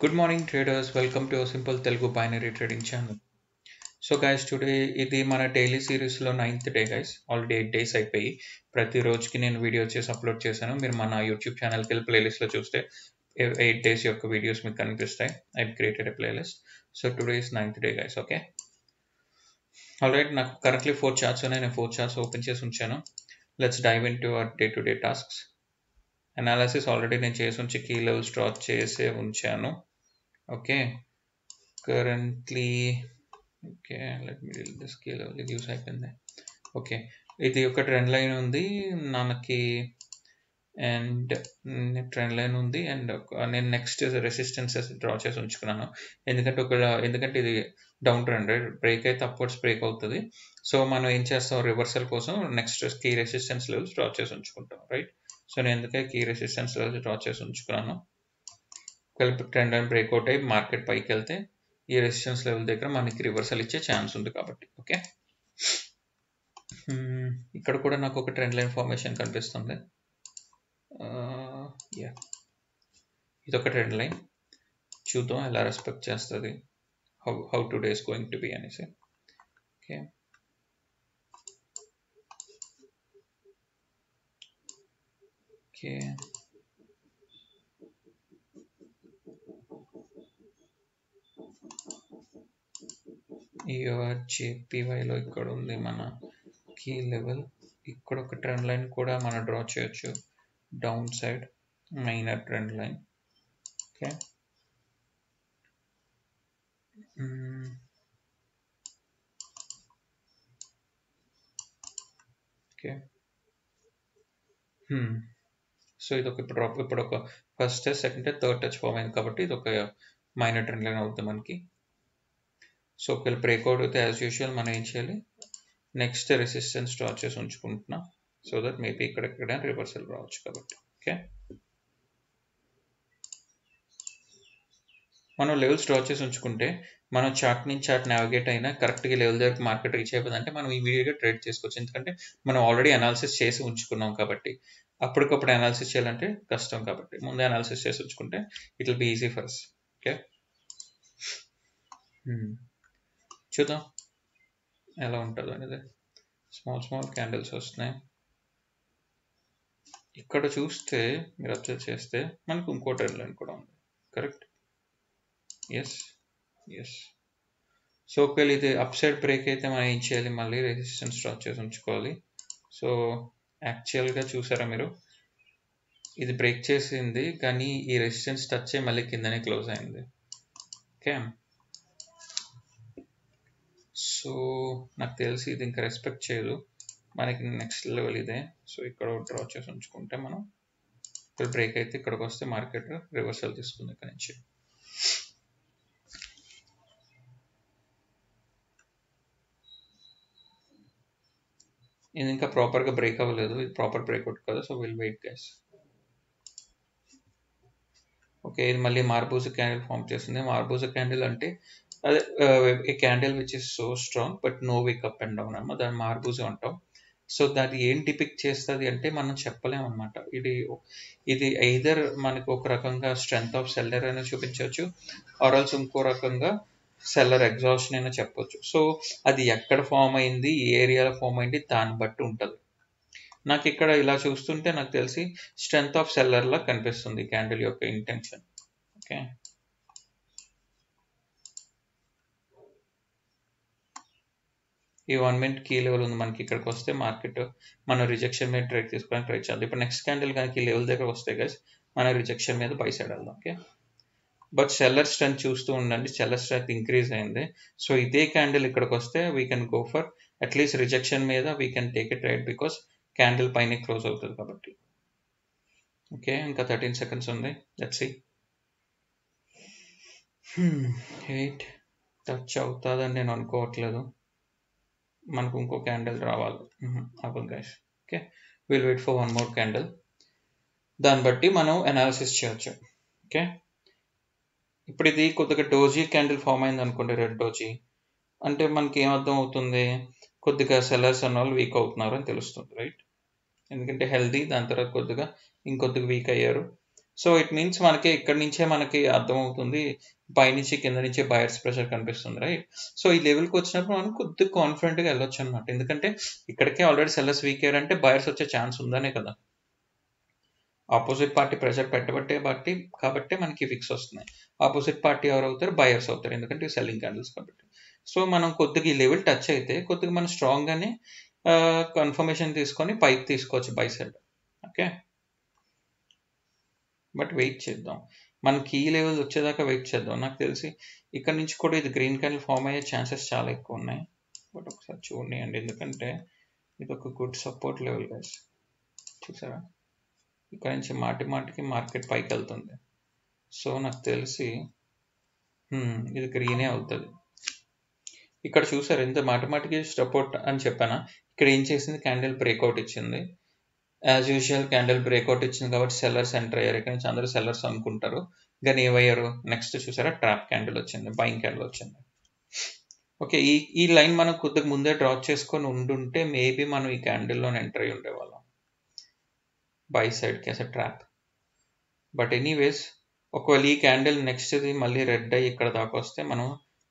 Good morning traders, welcome to a simple Telugu binary trading channel. So guys, today ఇది మన daily సిరీస్లో 9th day guys. Already 8 days అయిపోయి ప్రతి రోజుకి నేను వీడియో చేసి అప్లోడ్ చేశాను. మీరు మన యూట్యూబ్ ఛానల్కి వెళ్ళి ప్లేలిస్ట్లో చూస్తే 8 days యొక్క వీడియోస్ మీకు కనిపిస్తాయి. I've created a playlist. So today is 9th day guys, okay? Alright, నాకు కరెంట్లీ 4 charts ఉన్నాయి. నేను 4 charts ఓపెన్ చేసి ఉంచాను. Let's dive into our day-to-day tasks. Analysis already నేను చేసి ఉంచి కీ లెవెల్స్ డ్రా చేసే ఉంచాను. Okay, currently okay let me deal this key level ఇది యూస్ అయిపోయింది. ఓకే, ఇది ఒక ట్రెండ్ లైన్ ఉంది మనకి అండ్ ట్రెండ్ లైన్ ఉంది అండ్ నేను నెక్స్ట్ రెసిస్టెన్సెస్ డ్రా చేసి ఉంచుకున్నాను. ఎందుకంటే ఇది డౌన్ ట్రెండ్ బ్రేక్ అయితే అప్వర్డ్స్ బ్రేక్ అవుతుంది. సో మనం ఏం చేస్తాం, రివర్సల్ కోసం next key resistance levels draw చేసి ఉంచుకుంటాం, రైట్? సో నేను ఎందుకే కీ రెసిస్టెన్స్ లెవెల్స్ డ్రా చేసి ఉంచుకున్నాను. ట్రెండ్ అండ్ బ్రేక్అవుట్ అయ్యి మార్కెట్ పైకి వెళ్తే ఈ రెసిస్టెన్స్ లెవెల్ దగ్గర మనకి రివర్సల్ ఇచ్చే ఛాన్స్ ఉంది కాబట్టి. ఓకే, ఇక్కడ కూడా నాకు ఒక ట్రెండ్ లైన్ ఫార్మేషన్ కనిపిస్తుంది. ఇది ఒక ట్రెండ్ లైన్, చూద్దాం ఎలా రెస్పెక్ట్ చేస్తుంది, how today is going to be అనేసి. ఓకే, ఓకే జేపీవైలో ఇక్కడ ఉంది మన కీ లెవెల్. ఇక్కడ ఒక ట్రెండ్ లైన్ కూడా మనం డ్రా చేయొచ్చు, down side minor trend line. Okay, okay so ఇది ఒక ఇప్పుడు ఒక first touch, second touch, third touch form అయింది కాబట్టి ఇది ఒక మైనర్ ట్రెండ్ లైన్ అవుతుంది మనకి. సో ఒకవేళ బ్రేక్అవుట్ అయితే యాజ్ యూజువల్ మనం ఏం చేయాలి, నెక్స్ట్ రెసిస్టెన్స్ డ్రా చేసి ఉంచుకుంటున్నాం సో దట్ మేబీ ఇక్కడ రివర్సల్ రావచ్చు కాబట్టి. ఓకే, మనం లెవెల్స్ డ్రా చేసి ఉంచుకుంటే మనం చార్ట్ నుంచి చార్ట్ నావిగేట్ అయినా కరెక్ట్గా లెవెల్ దగ్గర మార్కెట్ రీచ్ అయిపోయిందంటే మనం ఇమీడియట్గా ట్రేడ్ చేసుకోవచ్చు. ఎందుకంటే మనం ఆల్రెడీ అనాలిసిస్ చేసి ఉంచుకున్నాం కాబట్టి. అప్పటికప్పుడు అనాలిసిస్ చేయాలంటే కష్టం కాబట్టి ముందే అనాలిసిస్ చేసి ఉంచుకుంటే it will be easy for us. Okay, చూద్దాం ఎలా ఉంటుందో అనేది. స్మాల్ క్యాండిల్స్ వస్తున్నాయి. ఇక్కడ చూస్తే మీరు అబ్జర్వ్ చేస్తే మనకు ఇంకో ట్రెండ్ లైన్ కూడా ఉంది, కరెక్ట్? ఎస్. సో ఒకవేళ ఇది అప్ సైడ్ బ్రేక్ అయితే మనం ఏం చేయాలి, మళ్ళీ రెసిస్టెన్స్ డ్రా చేసి ఉంచుకోవాలి. సో యాక్చువల్గా చూసారా మీరు, ఇది బ్రేక్ చేసింది కానీ ఈ రెసిస్టెన్స్ టచ్ అయ్యి మళ్ళీ కిందనే క్లోజ్ అయింది. ఓకే, సో నాకు తెలిసి ఇది ఇంకా రెస్పెక్ట్ చేయదు, మనకి నెక్స్ట్ లెవెల్ ఇదే. సో ఇక్కడ డ్రా చేసి ఉంచుకుంటే మనం ఇక్కడ బ్రేక్ అయితే ఇక్కడికి వస్తే మార్కెట్ రివర్సల్ తీసుకుంది ఇక్కడ నుంచి. ఇది ఇంకా ప్రాపర్గా బ్రేక్ అవ్వలేదు, ఇది ప్రాపర్ బ్రేక్అవుట్ కదా. So will wait guys. Okay, ఇది మళ్ళీ మార్బూజా క్యాండిల్ ఫామ్ చేస్తుంది. మార్బూజా క్యాండిల్ అంటే అదే a candle which is so strong but no wick up and down అన్నమాట, దాన్ని మార్బూజా అంటాం. సో దాన్ని ఏం డిపిక్ట్ చేస్తుంది అంటే మనం చెప్పలేము అనమాట. ఇది ఐదర్ మనకు ఒక రకంగా స్ట్రెంగ్త్ ఆఫ్ సెల్లర్ అయినా చూపించవచ్చు, ఆర్ ఆల్సో ఇంకో రకంగా సెల్లర్ ఎగ్జాస్షన్ అయినా చెప్పొచ్చు. సో అది ఎక్కడ ఫామ్ అయింది, ఏ ఏరియాలో ఫామ్ అయింది దాన్ని బట్టి ఉంటుంది. నాకు ఇక్కడ ఇలా చూస్తుంటే నాకు తెలిసి స్ట్రెంగ్త్ ఆఫ్ సెల్లర్ లా కనిపిస్తుంది క్యాండిల్ యొక్క ఇంటెన్షన్. ఓకే, ఈ 1 minute కీ లెవెల్ ఉంది మనకి. ఇక్కడికి వస్తే మార్కెట్ మనం రిజెక్షన్ మీద ట్రేడ్ తీసుకోవడానికి ట్రై చేయాలి. ఇప్పుడు నెక్స్ట్ క్యాండిల్ కానీ ఈ లెవెల్ దగ్గర వస్తే గైస్ మన రిజెక్షన్ మీద బై సైడ్ వెళ్దాం. ఓకే, బట్ సెల్లర్ స్ట్రెంత్ చూస్తూ ఉండండి, సెల్లర్ స్ట్రెంత్ ఇంక్రీజ్ అయింది. సో ఇదే క్యాండిల్ ఇక్కడికి వస్తే we can go for at least rejection మీద we can take a trade because candle పైన క్లోజ్ అవుతుంది కాబట్టి. ఓకే, ఇంకా 13 seconds ఉంది, లెట్స్ సీ. 8 టచ్ అవుతుందని నేను అనుకోవట్లేదు, మనకు ఇంకో క్యాండిల్ రావాలి. అవ్వదు guys. Okay, will wait for 1 more candle, దాన్ని బట్టి మనం అనాలిసిస్ చేయొచ్చు. ఓకే, ఇప్పుడు ఇది కొద్దిగా డోజీ క్యాండిల్ ఫామ్ అయింది అనుకోండి, రెడ్ డోజీ అంటే మనకి ఏమర్థం అవుతుంది, కొద్దిగా సెల్లర్స్ అన్న వాళ్ళు వీక్ అవుతున్నారు అని తెలుస్తుంది, రైట్? ఎందుకంటే హెల్దీ, దాని తర్వాత కొద్దిగా ఇంకొద్దిగా వీక్ అయ్యారు. సో ఇట్ మీన్స్ మనకి ఇక్కడ నుంచే మనకి అర్థమవుతుంది, పైనుంచి కింద నుంచి బయర్స్ ప్రెషర్ కనిపిస్తుంది, రైట్? సో ఈ లెవెల్కి వచ్చినప్పుడు మనం కొద్దిగా కాన్ఫిడెంట్గా వెళ్ళొచ్చు అనమాట. ఎందుకంటే ఇక్కడికే ఆల్రెడీ సెల్లర్స్ వీక్ అయ్యారంటే బయర్స్ వచ్చే ఛాన్స్ ఉందనే కదా. ఆపోజిట్ పార్టీ ప్రెషర్ కాబట్టి మనకి ఫిక్స్ వస్తున్నాయి. ఆపోజిట్ పార్టీ ఎవరు అవుతారు? బయర్స్ అవుతారు, ఎందుకంటే సెల్లింగ్ క్యాండిల్స్ కాబట్టి. సో మనం కొద్దిగా ఈ లెవెల్ టచ్ అయితే కొద్దిగా మనం స్ట్రాంగ్గానే కన్ఫర్మేషన్ తీసుకొని పైకి తీసుకోవచ్చు buy side. Okay, but wait చేద్దాం, మనకి ఈ లెవెల్ వచ్చేదాకా వెయిట్ చేద్దాం. నాకు తెలిసి ఇక్కడ నుంచి కూడా ఇది గ్రీన్ క్యాండిల్ ఫామ్ అయ్యే ఛాన్సెస్ చాలా ఎక్కువ ఉన్నాయి. బట్ ఒకసారి చూడండి, ఎందుకంటే ఇది ఒక గుడ్ సపోర్ట్ లెవెల్ గైస్. చూసారా, ఇక్కడ నుంచి మాటికి మార్కెట్ పైకి వెళ్తుంది. సో నాకు తెలిసి ఇది గ్రీనే అవుతుంది. ఇక్కడ చూసారు ఎంత మాటికి సపోర్ట్ అని చెప్పానా? ఇక్కడ ఏం చేసింది, క్యాండిల్ బ్రేక్అవుట్ ఇచ్చింది. యాజ్ యూజువల్ క్యాండిల్ బ్రేక్అవుట్ ఇచ్చింది కాబట్టి సెల్లర్స్ ఎంటర్ అయ్యారు. ఇక్కడ నుంచి అందరూ సెల్లర్స్ అనుకుంటారు, కానీ ఏమయ్యారు? నెక్స్ట్ చూసారా, ట్రాప్ క్యాండిల్ వచ్చింది, బయింగ్ క్యాండిల్ వచ్చింది. ఓకే, ఈ లైన్ మనం కొద్దిగా ముందే డ్రా చేసుకొని ఉండుంటే మేబీ మనం ఈ క్యాండిల్లో ఎంటర్ అయ్యి ఉండేవాళ్ళం బై సైడ్కి as a trap. But anyways, ఒకవేళ ఈ క్యాండిల్ నెక్స్ట్ది మళ్ళీ రెడ్ అయ్యి ఇక్కడ దాకా వస్తే మనం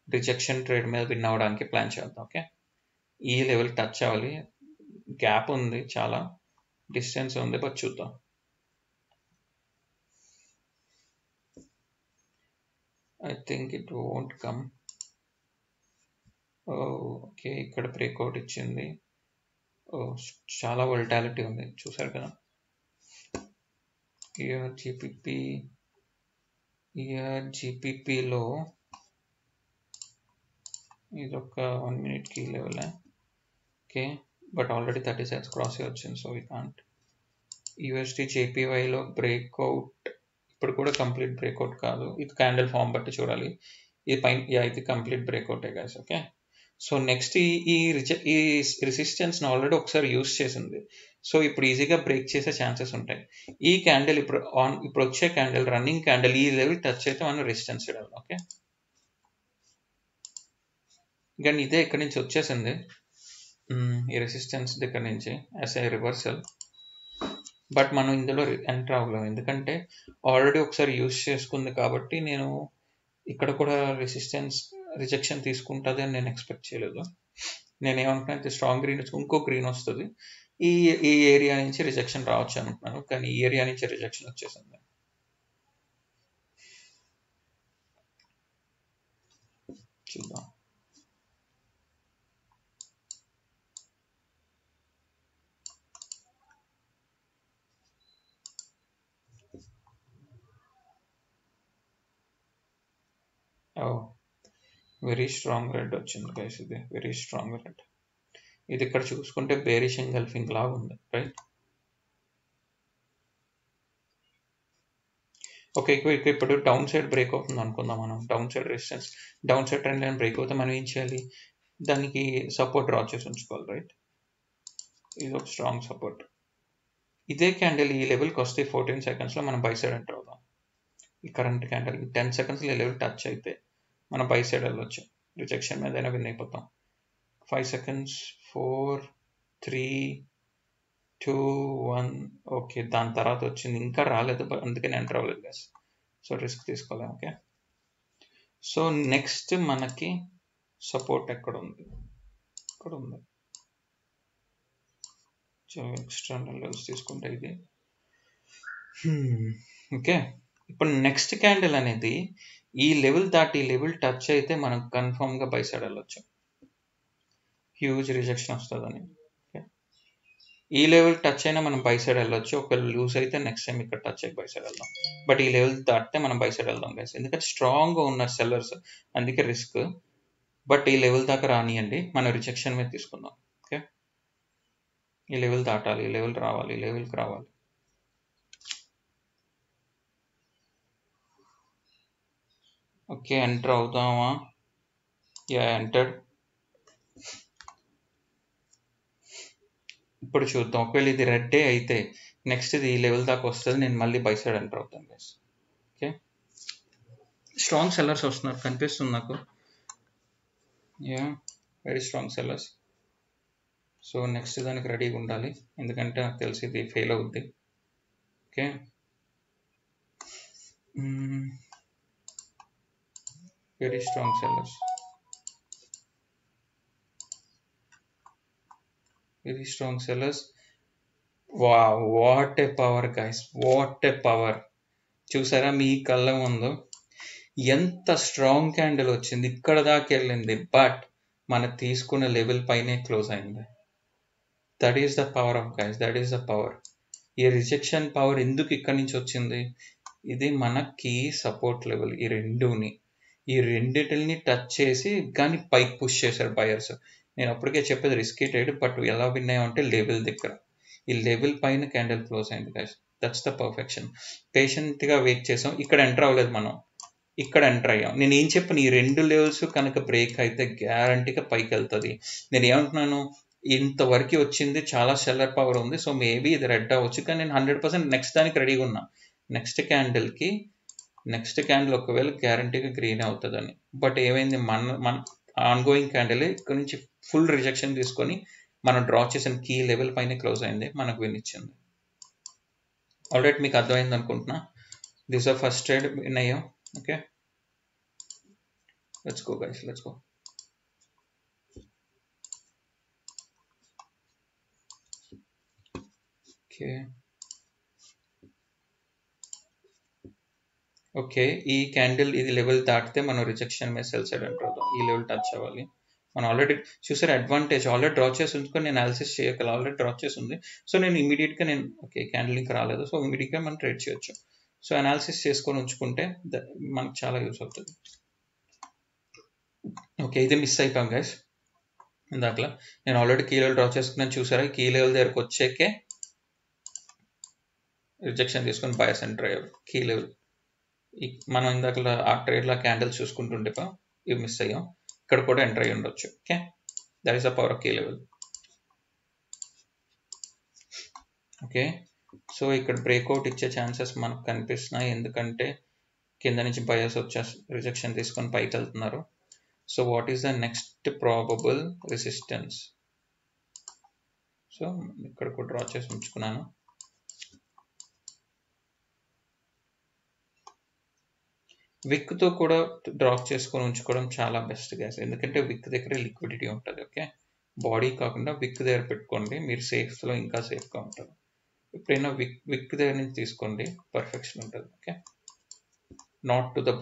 రిజెక్షన్ ట్రేడ్ మీద విన్ అవ్వడానికి ప్లాన్ చేద్దాం. ఓకే, ఈ లెవెల్ టచ్ అవ్వాలి, గ్యాప్ ఉంది, చాలా డిస్టెన్స్ ఉంది, బట్ చూద్దాం. I think it won't come. Okay, ఇక్కడ బ్రేక్అవుట్ ఇచ్చింది. చాలా వోల్టాలిటీ ఉంది, చూసారు కదా. జీపీపీలో ఇది ఒక 1 minute కీ level. Okay, but already 30 cents cross వచ్చింది, సో వీ కాంట్. యూఎస్డి జేపీవైలో బ్రేక్అవుట్ ఇప్పుడు కూడా కంప్లీట్ బ్రేక్అవుట్ కాదు, ఇది క్యాండిల్ ఫామ్ బట్టి చూడాలి. ఇది పైన ఇది కంప్లీట్ బ్రేక్అవుటే గైస్. ఓకే, సో నెక్స్ట్ ఈ రెసిస్టెన్స్ని ఆల్రెడీ ఒకసారి యూస్ చేసింది, సో ఇప్పుడు ఈజీగా బ్రేక్ చేసే ఛాన్సెస్ ఉంటాయి. ఈ క్యాండిల్ ఇప్పుడు వచ్చే క్యాండిల్ రన్నింగ్ క్యాండిల్ ఈ లెవెల్ టచ్ అయితే మనం రెసిస్టెన్స్ ఇవ్వాలి. ఓకే, కానీ ఇదే ఇక్కడ నుంచి వచ్చేసింది, ఈ రెసిస్టెన్స్ దగ్గర నుంచి యాజ్ ఏ రివర్సల్. బట్ మనం ఇందులో ఎంటర్ అవ్వలేము, ఎందుకంటే ఆల్రెడీ ఒకసారి యూస్ చేసుకుంది కాబట్టి. నేను ఇక్కడ కూడా రెసిస్టెన్స్ రిజెక్షన్ తీసుకుంటుంది అని నేను ఎక్స్పెక్ట్ చేయలేదు. నేనేమనుకున్నాను, స్ట్రాంగ్ గ్రీన్ ఇంకో గ్రీన్ వస్తుంది, ఈ ఏరియా నుంచి రిజెక్షన్ రావచ్చు అనుకున్నాను, కానీ ఈ ఏరియా నుంచి రిజెక్షన్ వచ్చేసింది. చూద్దాం. వెరీ స్ట్రాంగ్ రెడ్ వచ్చింది గైస్, ఇది వెరీ స్ట్రాంగ్ రెడ్. ఇది ఇక్కడ చూసుకుంటే బేరిష్ ఎంగల్ఫింగ్ లాగా ఉంది, రైట్? ఓకే, ఇప్పుడు డౌన్ సైడ్ బ్రేక్ అవుతుంది అనుకుందాం మనం. Down side resistance, down side trend line break అవుతే మనం ఏం చేయాలి, దానికి సపోర్ట్ డ్రా చేసి ఉంచుకోవాలి, రైట్? ఇది ఒక స్ట్రాంగ్ సపోర్ట్. ఇదే క్యాండిల్ ఈ లెవెల్కి వస్తే 14 secondsలో మనం బై సైడ్ ఎంటర్ అవుదాం. ఈ కరెంట్ క్యాండిల్ 10 secondsలో ఈ లెవెల్ టచ్ అయితే మనం బై సైడ్ వెళ్ళొచ్చు, రిజెక్షన్ మీద అయినా విన్ అయిపోతాం. 5 seconds, 4, 3, 2, 1. ఓకే, దాని తర్వాత వచ్చింది, ఇంకా రాలేదు, అందుకని ఎంటర్ అవ్వలేదు గైస్, సో రిస్క్ తీసుకోలేము. ఓకే, సో నెక్స్ట్ మనకి సపోర్ట్ ఎక్కడ ఉంది, ఇక్కడ ఉంది. సో ఎక్స్టర్నల్ లెవెల్స్ తీసుకుంటే ఇది. ఓకే, ఇప్పుడు నెక్స్ట్ క్యాండిల్ అనేది ఈ లెవెల్ దాటి ఈ లెవెల్ టచ్ అయితే మనం కన్ఫర్మ్గా బై సైడ్ వెళ్ళొచ్చు, హ్యూజ్ రిజెక్షన్ వస్తుందని. ఈ లెవెల్ టచ్ అయినా మనం బై సైడ్ వెళ్ళొచ్చు, ఒకవేళ లూజ్ అయితే నెక్స్ట్ టైం ఇక్కడ టచ్ అయ్యి బై సైడ్ వెళ్దాం. బట్ ఈ లెవెల్ దాటితే మనం బై సైడ్ వెళ్దాం గైస్, ఎందుకంటే స్ట్రాంగ్గా ఉన్నారు సెల్లర్స్, అందుకే రిస్క్. బట్ ఈ లెవెల్ దాకా రానియండి, మనం రిజెక్షన్ మీద తీసుకుందాం. ఓకే, ఈ లెవెల్ దాటాలి, ఈ లెవెల్ రావాలి, ఈ లెవెల్కి రావాలి. ఓకే, ఎంటర్ అవుదామా? Yeah, enter. ఇప్పుడు చూద్దాం, ఒకవేళ ఇది రెడ్డే అయితే నెక్స్ట్ ఇది ఈ లెవెల్ దాకా వస్తుంది, నేను మళ్ళీ బై సైడ్ ఎంటర్ అవుతాను గైస్. ఓకే, స్ట్రాంగ్ సెల్లర్స్ వస్తున్నారు కనిపిస్తుంది నాకు. Yeah, very strong sellers. So next దానికి రెడీగా ఉండాలి, ఎందుకంటే నాకు తెలిసి ఇది ఫెయిల్ అవుద్ది. Okay, Very strong sellers. Very strong sellers. Wow, what a power, guys. What a power. చూసారా మీ కళ్ళ ముందు ఎంత స్ట్రాంగ్ క్యాండిల్ వచ్చింది, ఇక్కడ దాకా వెళ్ళింది, బట్ మనం తీసుకున్న లెవెల్ పైనే క్లోజ్ అయింది. That is the power of guys, that is the power. ఈ రిజెక్షన్ పవర్ ఎందుకు ఇక్కడి నుంచి వచ్చింది? ఇది మనకి సపోర్ట్ లెవెల్. ఈ రెండిటిని టచ్ చేసి కానీ పైకి పుష్ చేశారు బయర్స్. నేను అప్పటికే చెప్పేది రిస్కీ ట్రేడ్, బట్ ఎలా విన్ అయ్యామంటే లెవెల్ దగ్గర. ఈ లెవెల్ పైన క్యాండిల్ క్లోజ్ అయింది గైస్. That's the perfection. పేషెంట్గా వెయిట్ చేసాం. ఇక్కడ ఎంటర్ అవ్వలేదు మనం, ఇక్కడ ఎంటర్ అయ్యాం. నేను ఏం చెప్పాను, ఈ 2 లెవెల్స్ కనుక బ్రేక్ అయితే గ్యారంటీగా పైకి వెళ్తుంది. నేను ఏమంటున్నాను, ఇంతవరకు వచ్చింది, చాలా సెల్లర్ పవర్ ఉంది, సో మేబీ ఇది రెడ్ అవ్వచ్చు, కానీ నేను 100% నెక్స్ట్ దానికి రెడీగా ఉన్నా. నెక్స్ట్ క్యాండిల్ ఒకవేళ గ్యారంటీగా గ్రీన్ అవుతుందని. బట్ ఏమైంది, మన ఆన్గోయింగ్ క్యాండిల్ ఇక్కడ నుంచి ఫుల్ రిజెక్షన్ తీసుకొని మనం డ్రా చేసిన కీ లెవెల్ పైన క్లోజ్ అయింది, మనకు విన్ ఇచ్చింది. ఆల్రెడీ మీకు అర్థమైంది అనుకుంటున్నా. This are first trade win అయ్యాం. Okay, let's go guys, let's go. Okay, ఈ క్యాండిల్ ఇది లెవెల్ దాటితే మనం రిజెక్షన్ మీద సెల్ సైడ్ ఎంటర్ అవుతాం. ఈ లెవెల్ టచ్ అవ్వాలి. మనం ఆల్రెడీ చూసారు అడ్వాంటేజ్, ఆల్రెడీ డ్రా చేసి ఉంచుకొని నేను అనాలిసిస్ చేయగల, ఆల్రెడీ డ్రా చేసి ఉంది. సో నేను ఇమీడియట్గా ఓకే క్యాండిల్ ఇంకా రాలేదు, సో ఇమీడియట్గా మనం ట్రేడ్ చేయొచ్చు. సో అనాలిసిస్ చేసుకొని ఉంచుకుంటే మనకు చాలా యూస్ అవుతుంది. ఓకే, ఇది మిస్ అయిపోయాం గైస్. ఇందాకలా నేను ఆల్రెడీ కీ లెవెల్ డ్రా చేసుకున్నాను, చూసారా? కీ లెవెల్ దగ్గరకు వచ్చాకే రిజెక్షన్ తీసుకొని బయర్స్ ఎంటర్ అయ్యారు. కీ లెవెల్ మనం ఇందాక ఆ ట్రేడ్లో క్యాండిల్స్ చూసుకుంటుండే ఇవి మిస్ అయ్యాం. ఇక్కడ కూడా ఎంటర్ అయ్యి ఉండొచ్చు. Okay, that is the power of key level. Okay, so ఇక్కడ బ్రేక్అవుట్ ఇచ్చే ఛాన్సెస్ మనకు కనిపిస్తున్నాయి, ఎందుకంటే కింద నుంచి బయర్స్ వచ్చే రిజెక్షన్ తీసుకొని పైకి వెళ్తున్నారు. So what is the next probable resistance? So ఇక్కడ కూడా డ్రా చేసి ఉంచుకున్నాను. విక్తో కూడా డ్రాప్ చేసుకొని ఉంచుకోవడం చాలా బెస్ట్ గ్యాస్, ఎందుకంటే విక్ దగ్గర లిక్విడిటీ ఉంటుంది. ఓకే, బాడీ కాకుండా విక్ దగ్గర పెట్టుకోండి, మీరు సేఫ్లో ఇంకా సేఫ్గా ఉంటారు. ఎప్పుడైనా విక్ దగ్గర నుంచి తీసుకోండి, పర్ఫెక్షన్ ఉంటుంది. Okay, not to the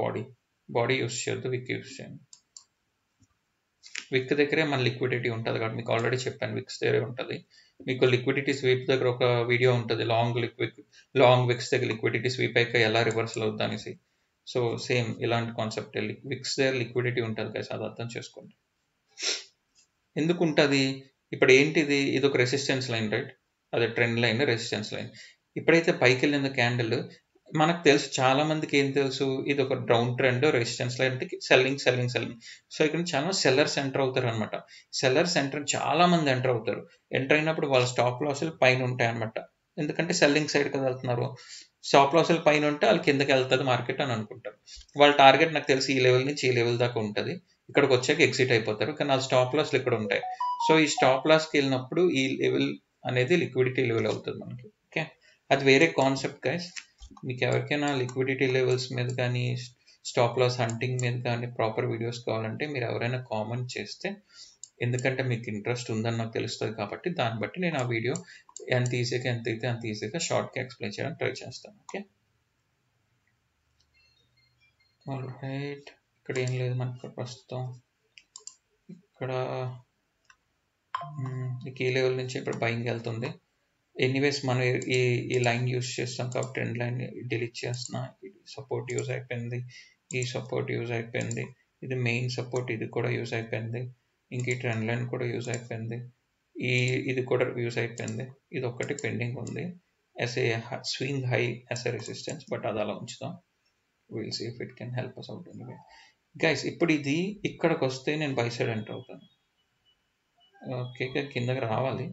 body use చేయొద్దు, విక్ యూస్ చేయండి. విక్ దగ్గరే మన లిక్విడిటీ ఉంటుంది కాబట్టి మీకు ఆల్రెడీ చెప్పాను, విక్స్ దగ్గరే ఉంటుంది. మీకు లిక్విడిటీ స్వీప్ దగ్గర ఒక వీడియో ఉంటుంది, లాంగ్ విక్స్ దగ్గర లిక్విడిటీ స్వీప్ అయ్యాక ఎలా రివర్సల్ అవుతుంది అనేసి. సో సేమ్ ఇలాంటి కాన్సెప్ట్, విక్స్ దగ్గర లిక్విడిటీ ఉంటుంది కదా, అది అర్థం చేసుకోండి. ఎందుకు ఉంటుంది? ఇప్పుడు ఏంటిది, ఇది ఒక రెసిస్టెన్స్ లైన్, రైట్? అదే ట్రెండ్ లైన్, రెసిస్టెన్స్ లైన్. ఇప్పుడైతే పైకి వెళ్ళిన క్యాండిల్ మనకు తెలుసు, చాలా మందికి ఏం తెలుసు, ఇది ఒక డౌన్ ట్రెండ్, రెసిస్టెన్స్ లైన్ అంటే సెల్లింగ్. సో ఇక్కడ చాలా సెల్లర్స్ ఎంటర్ అవుతారు అనమాట. చాలా మంది ఎంటర్ అవుతారు. ఎంటర్ అయినప్పుడు వాళ్ళ స్టాప్ లాసులు పైన ఉంటాయి అనమాట, ఎందుకంటే సెల్లింగ్ సైడ్ కదా వెళ్తున్నారు. స్టాప్ లాసులు పైన ఉంటే వాళ్ళు కిందకి వెళ్తుంది మార్కెట్ అని అనుకుంటారు. వాళ్ళ టార్గెట్ నాకు తెలిసి ఈ లెవెల్ నుంచి ఈ లెవెల్ దాకా ఉంటుంది, ఇక్కడికి వచ్చాక ఎగ్జిట్ అయిపోతారు, కానీ వాళ్ళ స్టాప్ లాస్లు ఇక్కడ ఉంటాయి. సో ఈ స్టాప్ లాస్కి వెళ్ళినప్పుడు ఈ లెవెల్ అనేది లిక్విడిటీ లెవెల్ అవుతుంది మనకి. ఓకే, అది వేరే కాన్సెప్ట్ గైస్. మీకు ఎవరికైనా లిక్విడిటీ లెవెల్స్ మీద కానీ స్టాప్ లాస్ హంటింగ్ మీద కానీ ప్రాపర్ వీడియోస్ కావాలంటే మీరు ఎవరైనా కామెంట్ చేస్తే, ఎందుకంటే మీకు ఇంట్రెస్ట్ ఉందని నాకు తెలుస్తుంది కాబట్టి దాన్ని బట్టి నేను ఆ వీడియో ఎంత ఈజీగా షార్ట్గా ఎక్స్ప్లెయిన్ చేయడానికి ట్రై చేస్తాను. Okay, alright. ఇక్కడ ఏం లేదు మనకు ప్రస్తుతం. ఇక్కడ ఈ కీ లెవెల్ నుంచి ఇప్పుడు బయింగ్ వెళ్తుంది. ఎనీవేస్ మనం ఈ లైన్ యూస్ చేస్తాం కాబట్టి ట్రెండ్ లైన్ డిలీట్ చేస్తున్నా. ఇది సపోర్ట్ యూజ్ అయిపోయింది, ఈ సపోర్ట్ యూజ్ అయిపోయింది, ఇది మెయిన్ సపోర్ట్, ఇది కూడా యూజ్ అయిపోయింది, ఇంక ఈ ట్రెండ్ లైన్ కూడా యూజ్ అయిపోయింది, ఇది కూడా యూజ్ అయిపోయింది. ఇది ఒకటి పెండింగ్ ఉంది as a swing high as a resistance, but అది అలా ఉంచుతాం. Will see if it can help us out anyway guys. ఇప్పుడు ఇది ఇక్కడికి వస్తే నేను బై సైడ్ ఎంటర్ అవుతాను. ఓకే, కిందకి రావాలి.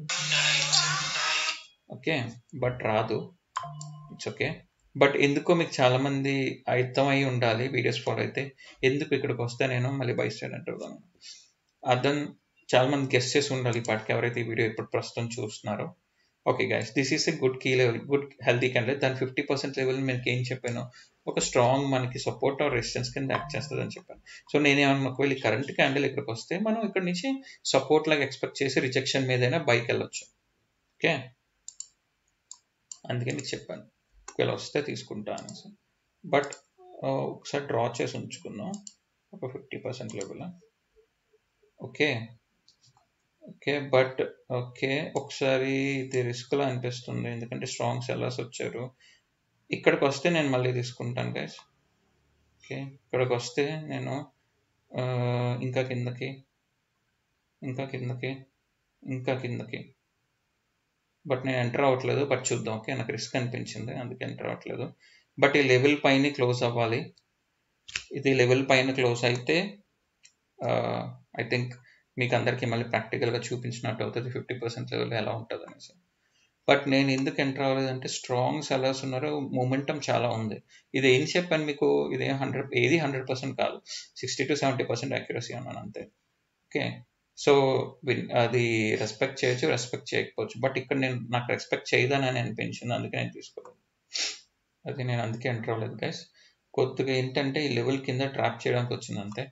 ఓకే, బట్ రాదు, ఇట్స్ ఓకే. బట్ ఎందుకో మీకు చాలా మంది అర్థమై ఉండాలి, వీడియోస్ ఫాలో అయితే, ఎందుకు ఇక్కడికి వస్తే నేను మళ్ళీ బై సైడ్ ఎంటర్ అవుతాను అర్థం చాలా మంది గెస్ చేసి ఉండాలి ఇప్పటికి, ఎవరైతే ఈ వీడియో ఇప్పుడు ప్రస్తుతం చూస్తున్నారో. Okay guys, this is a good key level, good healthy candle. దాని 50% లెవెల్ మీకు ఏం చెప్పాను, ఒక స్ట్రాంగ్ మనకి సపోర్ట్ ఆర్ రెసిస్టెన్స్ కింద యాక్ట్ చేస్తుంది అని చెప్పాను. సో నేనేమన్నా ఒకవేళ కరెంట్ క్యాండిల్ ఇక్కడికి వస్తే మనం ఇక్కడ నుంచి సపోర్ట్ లాగా ఎక్స్పెక్ట్ చేసి రిజెక్షన్ మీదైనా బైక్ వెళ్ళొచ్చు. ఓకే, అందుకే మీకు చెప్పాను ఒకవేళ వస్తే తీసుకుంటా అనేసి. బట్ ఒకసారి డ్రా చేసి ఉంచుకుందాం ఒక 50% level. Okay okay, but okay ఒకసారి ఇది రిస్క్లా అనిపిస్తుంది, ఎందుకంటే స్ట్రాంగ్ సెల్లర్స్ వచ్చారు. ఇక్కడికి వస్తే నేను మళ్ళీ తీసుకుంటాను గైస్. ఓకే, ఇక్కడికి వస్తే నేను ఇంకా కిందకి, ఇంకా కిందకి, ఇంకా కిందకి, బట్ నేను ఎంటర్ అవ్వట్లేదు. బట్ చూద్దాం. ఓకే, నాకు రిస్క్ అనిపించింది అందుకే ఎంటర్ అవ్వట్లేదు. బట్ ఈ లెవెల్ పైన క్లోజ్ అవ్వాలి. ఇది లెవెల్ పైన క్లోజ్ అయితే ఐ థింక్ మీకు అందరికీ మళ్ళీ ప్రాక్టికల్గా చూపించినట్టు అవుతుంది 50% లెవెల్ ఎలా ఉంటుంది అనేసి. బట్ నేను ఎందుకు ఎంటర్ అవ్వలేదంటే స్ట్రాంగ్ సెల్లర్స్ ఉన్నారు, మూమెంటం చాలా ఉంది. ఇది ఏం చెప్పాను మీకు, ఇది 100% కాదు, 60 to 70% యాక్యురసీ అన్నాను అంతే. ఓకే, సో అది రెస్పెక్ట్ చేయొచ్చు, రెస్పెక్ట్ చేయకపోవచ్చు. బట్ ఇక్కడ నాకు రెస్పెక్ట్ చేయదని అనిపించింది, అందుకే నేను తీసుకోలేదు. అది నేను అందుకే ఎంటర్ అవ్వలేదు గైస్. కొద్దిగా ఏంటంటే ఈ లెవెల్ కింద ట్రాప్ చేయడానికి వచ్చింది అంతే.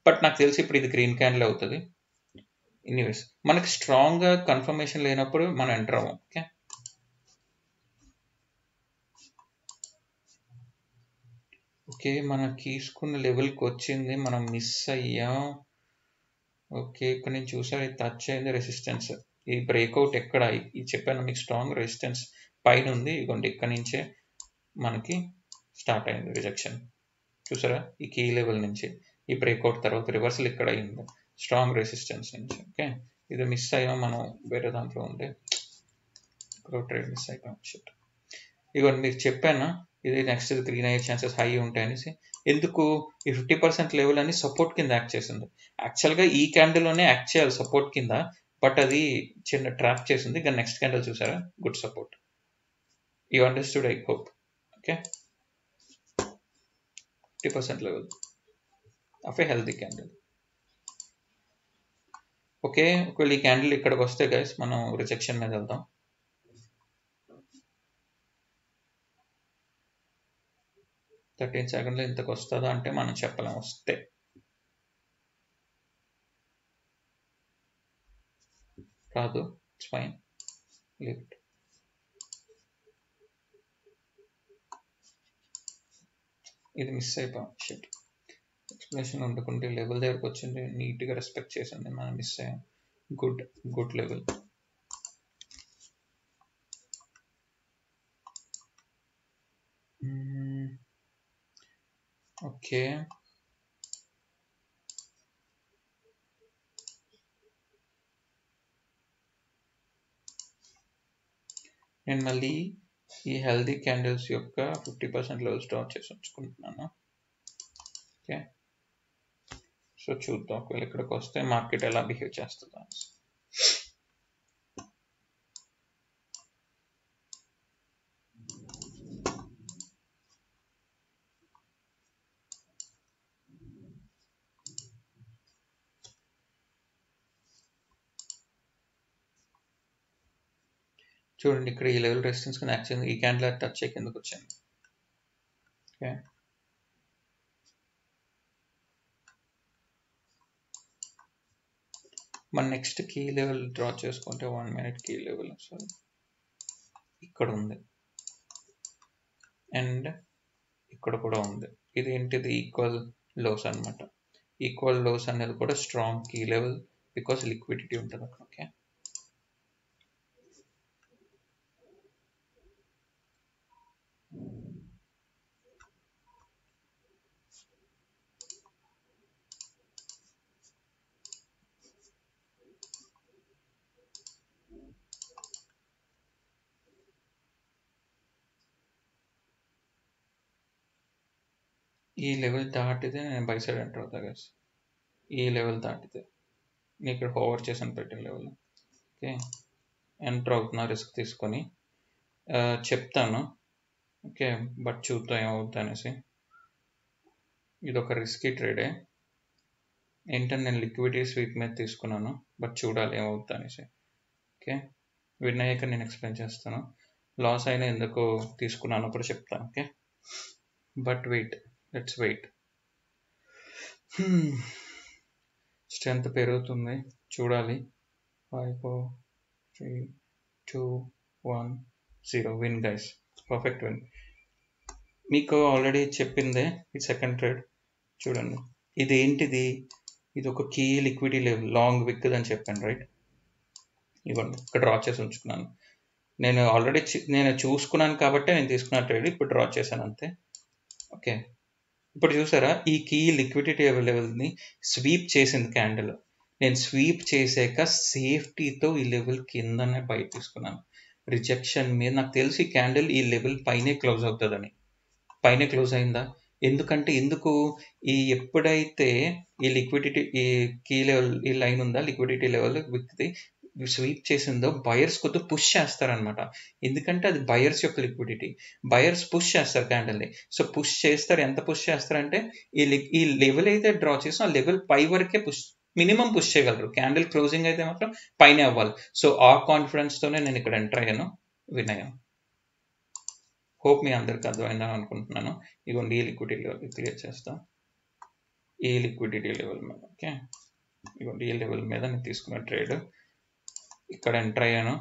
బట్ నాకు తెలిసి ఇప్పుడు ఇది గ్రీన్ క్యాండిల్ అవుతుంది. ఎనీవేస్, మనకి స్ట్రాంగ్గా కన్ఫర్మేషన్ లేనప్పుడు మనం ఎంటర్ అవ్వం. ఓకే, ఓకే మనకి తీసుకున్న లెవెల్కి వచ్చింది, మనం మిస్ అయ్యాం. ఓకే, ఇక్కడ నేను చూసాను ఇది టచ్ అయింది రెసిస్టెన్స్. ఈ బ్రేక్అవుట్ ఎక్కడ, ఇది చెప్పాను మీకు స్ట్రాంగ్ రెసిస్టెన్స్ పైన ఉంది. ఇదిగోండి ఇక్కడ నుంచే మనకి స్టార్ట్ అయింది రిజెక్షన్. చూసారా, ఈ కీ లెవెల్ నుంచి ఈ బ్రేక్అవుట్ తర్వాత రివర్సల్ ఇక్కడ అయింది స్ట్రాంగ్ రెసిస్టెన్స్ నుంచి. ఓకే, ఇది మిస్ అయ్యాం మనం, వేరే దాంట్లో ఉంది, ఇక్కడ ట్రేడ్ మిస్ అయిపోయాం. షిట్, ఇదిగోండి మీకు చెప్పాను ఇది నెక్స్ట్ గ్రీన్ అయ్యే ఛాన్సెస్ హై ఉంటాయి అనేసి. ఎందుకు, ఈ 50% లెవెల్ అని సపోర్ట్ కింద యాక్ట్ చేసింది. యాక్చువల్గా ఈ క్యాండిల్లోనే యాక్ట్ చేయాలి సపోర్ట్ కింద, బట్ అది చిన్న ట్రాప్ చేసింది. ఇంకా నెక్స్ట్ క్యాండిల్ చూసారా, good support. You understood I hope. Okay, 50% level of a healthy candle. Okay, ఒకవేళ ఈ క్యాండిల్ ఇక్కడికి వస్తే గైస్ మనం రిజెక్షన్ మీద వెళ్దాం. థర్టీన్ సెకండ్లో ఇంతకు వస్తుందా అంటే మనం చెప్పలేం, వస్తే రాదు, ఇట్స్ ఫైన్, లీవ్ ఇట్. ఇది మిస్ అయిపోయాం. షిట్, ఎక్స్ప్లెనేషన్ ఉండకుంటే లెవెల్ దగ్గరకు వచ్చింది, నీట్గా రెస్పెక్ట్ చేసింది, మనం మిస్ అయ్యాం. Good good level. ఓకే, నేను మళ్ళీ ఈ హెల్దీ క్యాండిల్స్ యొక్క 50% లెవెల్స్ డ్రా చేసి ఉంచుకుంటున్నాను. ఓకే, సో చూద్దాం ఒకవేళ ఇక్కడికి వస్తే మార్కెట్ ఎలా బిహేవ్ చేస్తుందా. చూడండి ఇక్కడ ఈ లెవెల్ రెసిస్టెన్స్ కింద యాక్ట్ చేసింది, ఈ క్యాండిల్ టచ్ అయ్యి కిందకు వచ్చింది. ఓకే, మన నెక్స్ట్ కీ లెవెల్ డ్రా చేసుకుంటే 1 minute కీ లెవెల్ ఇక్కడ ఉంది అండ్ ఇక్కడ కూడా ఉంది. ఇది ఏంటిది, ఈక్వల్ లోస్ అనమాట. ఈక్వల్ లోస్ అనేది కూడా strong key level because liquidity ఉంటుంది అక్కడ. ఓకే, ఈ లెవెల్ దాటితే నేను బై సైడ్ ఎంటర్ అవుతా గైస్. ఈ లెవెల్ దాటితే నేను ఇక్కడ హోవర్ చేసాను పెట్టిన లెవెల్. ఓకే, ఎంటర్ అవుతున్నా రిస్క్ తీసుకొని, చెప్తాను. ఓకే, బట్ చూద్దాం ఏమవుతుంది అనేసి. ఇది ఒక రిస్కీ ట్రేడే, ఏంటంటే నేను లిక్విడిటీ స్వీప్ మీద తీసుకున్నాను, బట్ చూడాలి ఏమవుతుంది అనేసి. ఓకే, విన్ అయ్యాక నేను ఎక్స్ప్లెయిన్ చేస్తాను. లాస్ అయినా ఎందుకు తీసుకున్నాను కూడా చెప్తాను. Okay, but wait, let's wait. Strength పెరుగుతుంది, చూడాలి. 5 4 3 2 1 0 విన్ గైస్, పర్ఫెక్ట్ విన్. మీకు ఆల్రెడీ చెప్పిందే ఈ సెకండ్ ట్రేడ్ చూడండి. ఇది ఏంటిది? ఇది ఒక కీ లిక్విడిటీ లెవెల్ లాంగ్ విక్ అని చెప్పాను, రైట్? ఇవ్వండి, ఇక్కడ డ్రా చేసి ఉంచుకున్నాను. నేను ఆల్రెడీ నేను చూసుకున్నాను కాబట్టి నేను తీసుకున్న ట్రేడ్ ఇప్పుడు డ్రా చేశాను అంతే. ఓకే, ఇప్పుడు చూసారా ఈ కీ లిక్విడిటీ లెవెల్ని స్వీప్ చేసింది క్యాండిల్. నేను స్వీప్ చేసాక సేఫ్టీతో ఈ లెవెల్ కిందనే బయట తీసుకున్నాను. రిజెక్షన్ మీద నాకు తెలిసి ఈ క్యాండిల్ ఈ లెవెల్ పైనే క్లోజ్ అవుతుందని. పైన క్లోజ్ అయిందా? ఎందుకంటే ఎప్పుడైతే ఈ లిక్విడిటీ ఈ కీ లెవెల్ ఈ లైన్ ఉందా లిక్విడిటీ లెవెల్ విక్ది స్వీప్ చేసిందో బయర్స్ కొద్దిగా పుష్ చేస్తారనమాట. ఎందుకంటే అది బయర్స్ యొక్క లిక్విడిటీ. బయర్స్ పుష్ చేస్తారు క్యాండిల్ని. సో పుష్ చేస్తారు. ఎంత పుష్ చేస్తారంటే ఈ లెవెల్ అయితే డ్రా చేసిన ఆ లెవెల్ పై వరకే మినిమం పుష్ చేయగలరు. క్యాండిల్ క్లోజింగ్ అయితే మాత్రం పైనే అవ్వాలి. సో ఆ కాన్ఫిడెన్స్తోనే నేను ఇక్కడ ఎంటర్ అయ్యాను, విన్ అయ్యాను. హోప్ మీ అందరికి అర్థమైందని అనుకుంటున్నాను. ఇదిగోండి ఈ లిక్విడిటీ లెవెల్ క్లియర్ చేస్తా. ఈ లిక్విడిటీ లెవెల్ మీద, ఓకే, ఇదిగోండి ఈ లెవెల్ మీద నేను తీసుకున్న ట్రేడ్ ఇక్కడ ఎంటర్ అయ్యాను,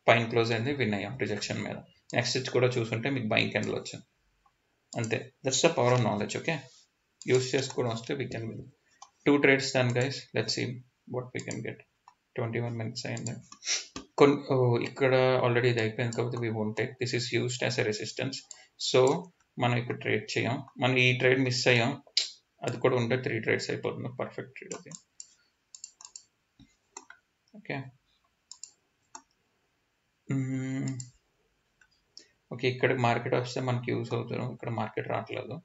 పైన క్లోజ్ అయింది, విన్ అయ్యాం రిజెక్షన్ మీద. నెక్స్ట్ కూడా చూసుంటే మీకు బయింగ్ క్యాండిల్ వచ్చింది. అంతే, that's the power of knowledge. Okay, use చేసుకోవడం వస్తే we can win. 2 trades done guys, let's see what we can get. 21 minutes అయింది. ఇక్కడ ఆల్రెడీ ఇది అయిపోయింది కాబట్టి we won't take. This is used as a resistance. So మనం ఇక్కడ trade చేయం. మనం ఈ ట్రేడ్ మిస్ అయ్యాం, అది కూడా ఉంటే 3 trades అయిపోతుంది. పర్ఫెక్ట్ ట్రేడ్ అది. ఓకే ఓకే, ఇక్కడ మార్కెట్ వస్తే మనకి యూస్ అవుతారు. ఇక్కడ మార్కెట్ రావట్లేదు.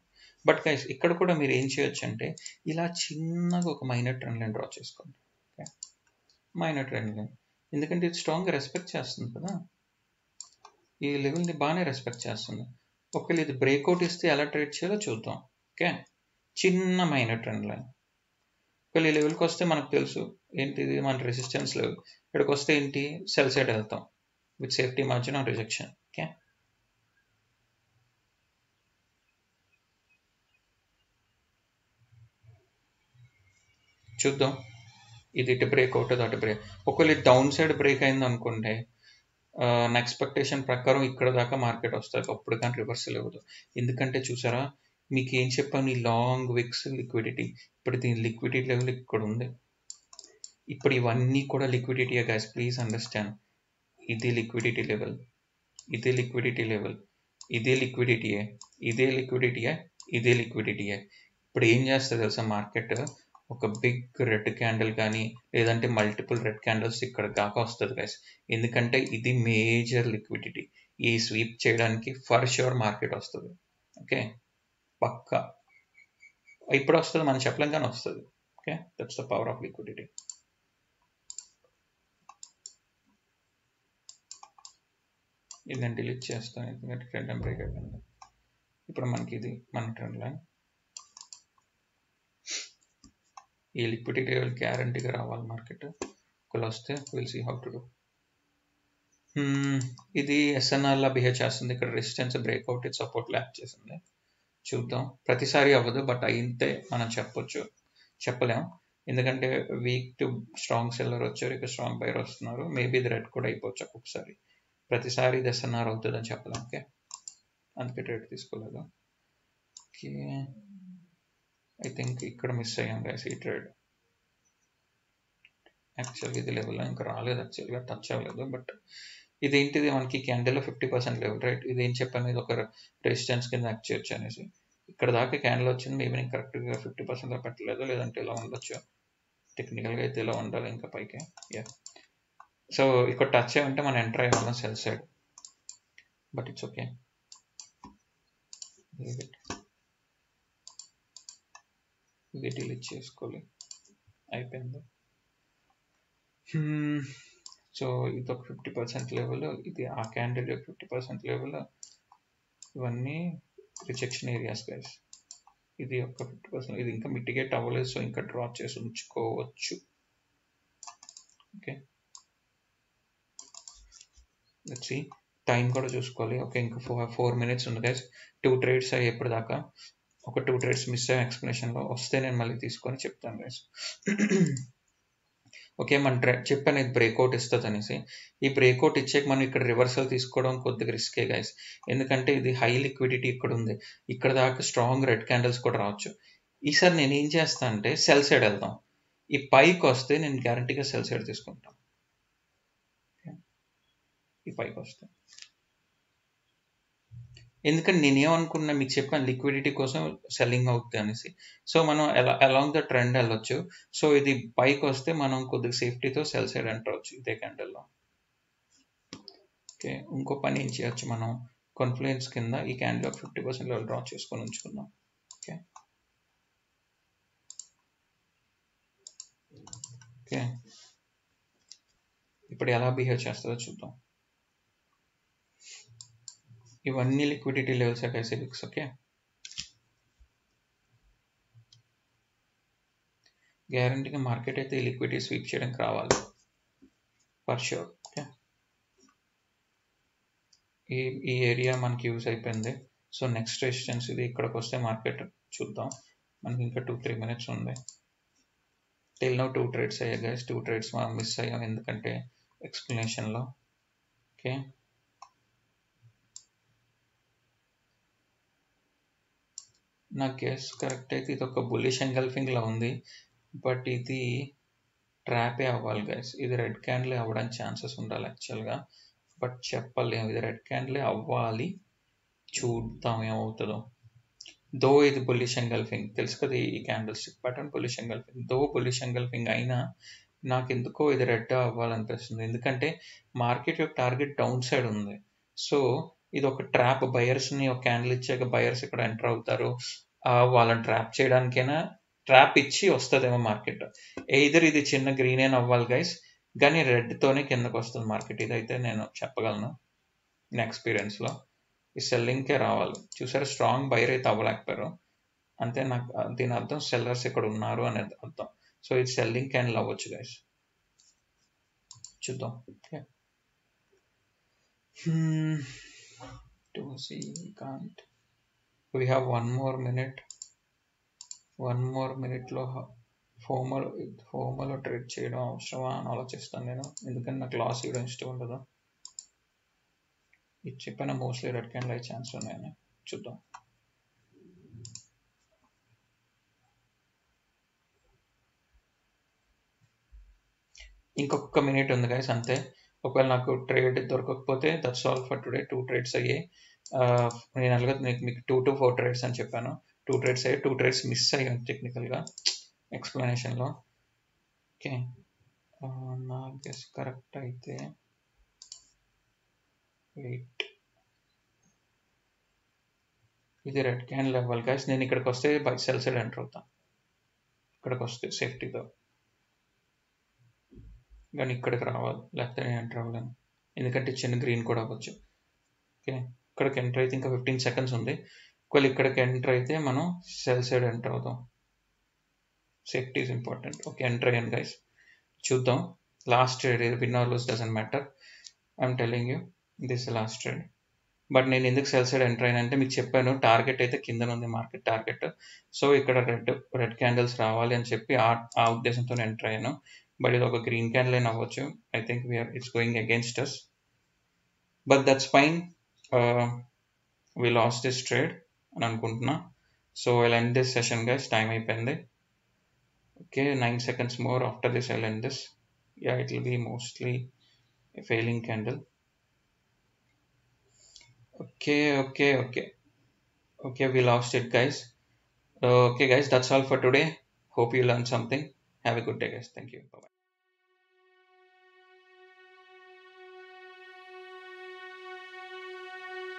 బట్ గైస్ ఇక్కడ కూడా మీరు ఏం చేయొచ్చు అంటే ఇలా చిన్నగా ఒక మైనర్ ట్రెండ్ లైన్ డ్రా చేసుకోండి. ఓకే, మైనర్ ట్రెండ్ లైన్, ఎందుకంటే ఇది స్ట్రాంగ్గా రెస్పెక్ట్ చేస్తుంది కదా, ఈ లెవెల్ని బాగానే రెస్పెక్ట్ చేస్తుంది. ఒకవేళ ఇది బ్రేక్అవుట్ ఇస్తే ఎలా ట్రేడ్ చేయాలో చూద్దాం. ఓకే, చిన్న మైనర్ ట్రెండ్ లైన్. ఒకవేళ ఈ లెవెల్కి వస్తే మనకు తెలుసు ఏంటిది మన రెసిస్టెన్స్ లెవెల్. ఇక్కడికి వస్తే ఏంటి, సెల్ సైడ్ వెళ్తాం with safety margin on rejection. Okay, చూద్దాం ఇది ఇటు బ్రేక్ అవుతుంది అటు బ్రేక్. ఒకవేళ డౌన్ సైడ్ బ్రేక్ అయింది అనుకుంటే నా ఎక్స్పెక్టేషన్ ప్రకారం ఇక్కడ దాకా మార్కెట్ వస్తుంది, అప్పుడు కానీ రివర్సల్ ఇవ్వదు. ఎందుకంటే చూసారా మీకు ఏం చెప్పాను, ఈ లాంగ్ విక్స్ లిక్విడిటీ. ఇప్పుడు దీని లిక్విడిటీ లెవెల్ ఇక్కడ ఉంది. ఇప్పుడు ఇవన్నీ కూడా లిక్విడిటీయే గైస్, ప్లీజ్ అండర్స్టాండ్. ఇది లిక్విడిటీ లెవెల్, ఇదే లిక్విడిటీ లెవెల్, ఇదే లిక్విడిటీయే, ఇదే లిక్విడిటీయే, ఇదే లిక్విడిటీయే. ఇప్పుడు ఏం చేస్తుంది తెలుసా మార్కెట్, ఒక బిగ్ రెడ్ క్యాండిల్ కానీ లేదంటే మల్టిపుల్ రెడ్ క్యాండిల్స్ ఇక్కడ దాకా వస్తుంది గైస్. ఎందుకంటే ఇది మేజర్ లిక్విడిటీ. ఈ స్వీప్ చేయడానికి ఫర్ ష్యూర్ మార్కెట్ వస్తుంది. ఓకే, పక్కా ఇప్పుడు వస్తుంది, మనం చెప్పలేం కానీ వస్తుంది. Okay, that's the power of liquidity. ఇది నేను డిలీట్ చేస్తాను ఎందుకంటే ట్రెండ్ లైన్ బ్రేక్ అయిపోయింది. ఇప్పుడు మనకి ఇది మన ట్రెండ్ లైన్. ఈ లిక్విడిటీ లెవెల్ గ్యారంటీగా రావాలి మార్కెట్. ఒకవేళ వస్తే will see how to do. ఇది ఎస్ఎన్ఆర్లా బిహేవ్ చేస్తుంది. ఇక్కడ రెసిస్టెన్స్ బ్రేక్అవుట్ ఇది సపోర్ట్ ల్యాక్ చేసింది. చూద్దాం, ప్రతిసారి అవ్వదు బట్ అయితే మనం చెప్పలేం. ఎందుకంటే వీక్ టు స్ట్రాంగ్ సెల్లర్ వచ్చారు, ఇక్కడ స్ట్రాంగ్ బయర్ వస్తున్నారు. మేబీ ఇది రెడ్ కూడా అయిపోవచ్చు ఒక్కొక్కసారి. ప్రతిసారి ఇది ఎస్ఎన్ఆర్ అవుతుంది అని చెప్పలేం. ఓకే, అందుకే ట్రేడ్ తీసుకోలేదు. ఓకే, ఐ థింక్ ఇక్కడ మిస్ అయ్యాం గైస్ ఈ ట్రేడ్. యాక్చువల్గా ఇది లెవెల్లో ఇంకా రాలేదు, యాక్చువల్గా టచ్ అవ్వలేదు. బట్ ఇదేంటిది మనకి క్యాండిల్లో 50% లెవెల్, రైట్? ఇది ఏం చెప్పాను, ఇది ఒక రెసిస్టెన్స్ కింద యాక్ట్ చేయొచ్చు అనేసి. ఇక్కడ దాకా క్యాండిల్ వచ్చింది, మేబీ నేను కరెక్ట్గా 50%లో పెట్టలేదు, లేదంటే ఇలా ఉండొచ్చు. టెక్నికల్గా అయితే ఇలా ఉండాలి ఇంకా పైకి. యా, సో ఇక్కడ టచ్ అయ్యంటే మనం ఎంటర్ అయ్యాం cell side, but it's okay. ఇది డిలీట్ చేసుకోవాలి, అయిపోయింది. సో ఇది ఒక 50% లెవెల్, ఇది ఆ క్యాండిల్ 50% లెవెల్. ఇవన్నీ రిజెక్షన్ ఏరియాస్ గైస్. ఇది ఒక 50%, ఇది ఇంకా మిటిగేట్ అవ్వలేదు, సో ఇంకా డ్రా చేసి ఉంచుకోవచ్చు. ఓకే, లెట్స్ సీ టైం కూడా చూసుకోవాలి. ఓకే, ఇంకా 4 minutes ఉంది గైస్. 2 trades అయ్యేప్పుడు దాకా. ఒక 2 trades మిస్ అయ్యే ఎక్స్ప్లెనేషన్లో వస్తే నేను మళ్ళీ తీసుకొని చెప్తాను గైస్. ఓకే, మన చెప్పాను ఇది బ్రేక్అవుట్ ఇస్తుంది అనేసి. ఈ బ్రేక్అవుట్ ఇచ్చాక మనం ఇక్కడ రివర్సల్ తీసుకోవడం కొద్దిగా రిస్కే గైస్. ఎందుకంటే ఇది హై లిక్విడిటీ ఇక్కడ ఉంది. ఇక్కడ దాకా స్ట్రాంగ్ రెడ్ క్యాండిల్స్ కూడా రావచ్చు. ఈసారి నేను ఏం చేస్తా అంటే సెల్ సైడ్ వెళ్దాం. ఈ పైకి వస్తే నేను గ్యారంటీగా సెల్ సైడ్ తీసుకుంటాను. ఈ పైకి వస్తే ఎందుకంటే నేనేమనుకున్నా మీకు చెప్పాను లిక్విడిటీ కోసం సెల్లింగ్ అవుతుంది అనేసి. సో మనం అలాంగ్ ద ట్రెండ్ వెళ్ళొచ్చు. సో ఇది పైకి వస్తే మనం కొద్దిగా సేఫ్టీతో సెల్ సైడ్ ఎంటర్ అవచ్చు ఇదే క్యాండిల్లో. ఓకే, ఇంకో పని ఏం చేయొచ్చు, మనం కాన్ఫ్లుయెన్స్ కింద ఈ క్యాండిల్ 50% లెవెల్ డ్రా చేసుకొని ఉంచుకుందాం. ఓకే ఓకే, ఇప్పుడు ఎలా బిహేవ్ చేస్తుందో చూద్దాం. ఇవన్నీ లిక్విడిటీ లెవెల్స్ గైస్. ఓకే, గ్యారంటీగా మార్కెట్ అయితే ఈ లిక్విడిటీ స్వీప్ చేయడానికి రావాలి ఫర్ షూర్. ఓకే, ఈ ఏరియా మనకి యూజ్ అయిపోయింది. సో నెక్స్ట్ రెసిస్టెన్స్ ఇది. ఇక్కడికి వస్తే మార్కెట్ చూద్దాం. మనకి ఇంకా 2-3 minutes ఉంది. టిల్ నౌ 2 trades అయ్యాయి గైస్. 2 trades మనం మిస్ అయ్యాం ఎందుకంటే ఎక్స్ప్లెనేషన్లో. ఓకే, నా గెస్ కరెక్ట్ అయితే ఇది ఒక బుల్లిష్ ఎంగల్ఫింగ్ లా ఉంది. బట్ ఇది ట్రాపే అవ్వాలి గైస్. ఇది రెడ్ క్యాండిల్ అవ్వడానికి ఛాన్సెస్ ఉండాలి యాక్చువల్గా. బట్ చెప్పలేము, ఇది రెడ్ క్యాండిల్ అవ్వాలి. చూద్దాం ఏమవుతుందో. దో ఇది బుల్లిష్ ఎంగల్ఫింగ్ తెలుసు కదా, ఈ candle stick pattern bullish engulfing. Though bullish engulfing అయినా నాకు ఎందుకో ఇది రెడ్ అవ్వాలనిపిస్తుంది. ఎందుకంటే మార్కెట్ యొక్క టార్గెట్ డౌన్ సైడ్ ఉంది. సో ఇది ఒక ట్రాప్. బయర్స్ని ఒక క్యాండిల్ ఇచ్చాక బయర్స్ ఇక్కడ ఎంటర్ అవుతారు. వాళ్ళని ట్రాప్ చేయడానికైనా ట్రాప్ ఇచ్చి వస్తుందేమో మార్కెట్. ఎయిదర్ ఇది చిన్న గ్రీన్ అయినా అవ్వాలి గైస్, కానీ రెడ్తోనే కిందకు వస్తుంది మార్కెట్. ఇదైతే నేను చెప్పగలను నా ఎక్స్పీరియన్స్లో. ఈ సెల్లింగ్కే రావాలి. చూసారా, స్ట్రాంగ్ బయర్ అయితే అవ్వలేకపోయారు. అంతే, నాకు దీని అర్థం సెల్లర్స్ ఇక్కడ ఉన్నారు అనేది అర్థం. సో ఇది సెల్లింగ్ క్యాండిల్ అవ్వచ్చు గైస్. చూద్దాం. Okay, to see we can't. We have one more minute లో ఫోమోలో ట్రేడ్ చేయడం అవసరమా అని ఆలోచిస్తాను నేను. ఎందుకంటే నాకు లాస్ ఇవ్వడం ఇష్టం ఉండదు. ఇది చెప్పిన మోస్ట్లీ రెడ్ క్యాండిల్ అయ్యే ఛాన్స్ ఉన్నాయని. చూద్దాం. ఇంకొక మినిట్ ఉంది గైస్ అంతే. ఒకవేళ నాకు ట్రేడ్ దొరకకపోతే that's all for today. 2 trades అయ్యాయి. నేను అలాగే మీకు 2 to 4 trades అని చెప్పాను. 2 trades అయ్యాయి. 2 trades మిస్ అయ్యాం టెక్నికల్గా ఎక్స్ప్లెనేషన్లో. ఓకే, నా గెస్ కరెక్ట్ అయితే వెయిట్, ఇది రెడ్ క్యాండిల్ అవ్వాలి గైస్. నేను ఇక్కడికి వస్తే బై సెల్ సైడ్ ఎంటర్ అవుతాను. ఇక్కడికి వస్తే సేఫ్టీతో, కానీ ఇక్కడికి రావాలి, లేకపోతే నేను ఎంటర్ అవ్వలేను. ఎందుకంటే చిన్న గ్రీన్ కూడా అవ్వచ్చు. ఓకే, ఇక్కడికి ఎంటర్ అయితే ఇంకా 15 seconds ఉంది. ఒకవేళ ఇక్కడికి ఎంటర్ అయితే మనం సెల్ సైడ్ ఎంటర్ అవుతాం. Safety is important. Okay, enter అయ్యాను గైస్. చూద్దాం. Last trade, win or lose doesn't matter. I'm telling you this last trade. But నేను ఎందుకు సెల్ సైడ్ ఎంటర్ అయినా అంటే మీకు చెప్పాను, టార్గెట్ అయితే కింద ఉంది మార్కెట్ టార్గెట్. సో ఇక్కడ రెడ్ క్యాండిల్స్ రావాలి అని చెప్పి ఆ ఉద్దేశంతో ఎంటర్ అయ్యాను. బట్ ఇది ఒక గ్రీన్ క్యాండిల్ అయినా అవ్వచ్చు. I think it's going against us, but that's fine. We lost this trade అని అనుకుంటున్నా. So I'll end this session guys. Time అయిపోయింది. Okay, 9 seconds more. After this I'll end this. Yeah, it will be mostly a failing candle. Okay, we lost it guys. Okay guys, that's all for today. Hope you learned something. Have a good day guys. Thank you. Bye bye.